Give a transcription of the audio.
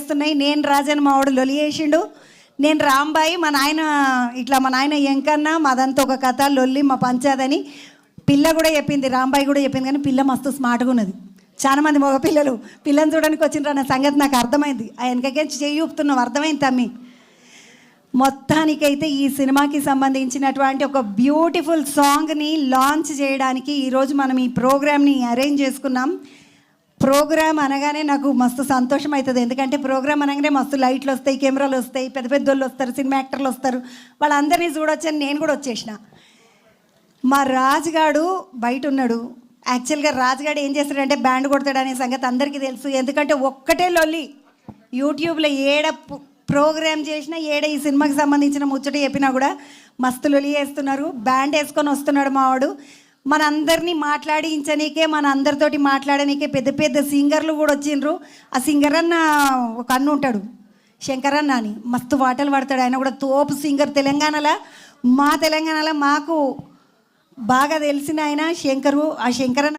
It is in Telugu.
నడుస్తున్నాయి. నేను రాజన్ మావాడు లొలి చేసిండు, నేను రాంబాయి, మా నాయన ఎంకన్నా, మాదంతా ఒక కథ లొల్లి మా పంచాదని పిల్ల కూడా చెప్పింది, రాంబాయి కూడా చెప్పింది. కానీ పిల్ల మస్తు స్మార్ట్గా ఉన్నది. చాలా మంది మగ పిల్లలు పిల్లని చూడడానికి వచ్చిండ్రు అన్న సంగతి నాకు అర్థమైంది. ఆ వెనకకే చెయ్యి ఊపుతున్నావు, అర్థమైంది తమ్మి. మొత్తానికైతే ఈ సినిమాకి సంబంధించినటువంటి ఒక బ్యూటిఫుల్ సాంగ్ని లాంచ్ చేయడానికి ఈరోజు మనం ఈ ప్రోగ్రామ్ని అరేంజ్ చేసుకున్నాం. ప్రోగ్రామ్ అనగానే నాకు మస్తు సంతోషం అవుతుంది. ఎందుకంటే ప్రోగ్రామ్ అనగానే మస్తు లైట్లు వస్తాయి, కెమెరాలు వస్తాయి, పెద్ద పెద్ద వాళ్ళు వస్తారు, సినిమా యాక్టర్లు వస్తారు, వాళ్ళందరినీ చూడొచ్చని నేను కూడా వచ్చేసిన. మా రాజుగాడు బయట ఉన్నాడు. యాక్చువల్గా రాజుగాడు ఏం చేస్తాడంటే బ్యాండ్ కొడతాడు అనే సంగతి అందరికీ తెలుసు. ఎందుకంటే ఒక్కటే లొల్లి, యూట్యూబ్లో ఏడ ప్రోగ్రామ్ చేసినా, ఏడ ఈ సినిమాకి సంబంధించిన ముచ్చట చెప్పినా కూడా మస్తు లొలి వేస్తున్నారు. బ్యాండ్ వేసుకొని వస్తున్నాడు మావాడు. మనందరినీ మాట్లాడించనీకే, మన అందరితోటి మాట్లాడనీకే పెద్ద పెద్ద సింగర్లు కూడా వచ్చిండ్రు. ఆ సింగర్ అన్న ఒక అన్న ఉంటాడు, శంకరన్న అని, మస్తు పాటలు పాడతాడు. ఆయన కూడా తోపు సింగర్. మా తెలంగాణలో మాకు బాగా తెలిసిన ఆయన శంకరు. ఆ శంకరన్న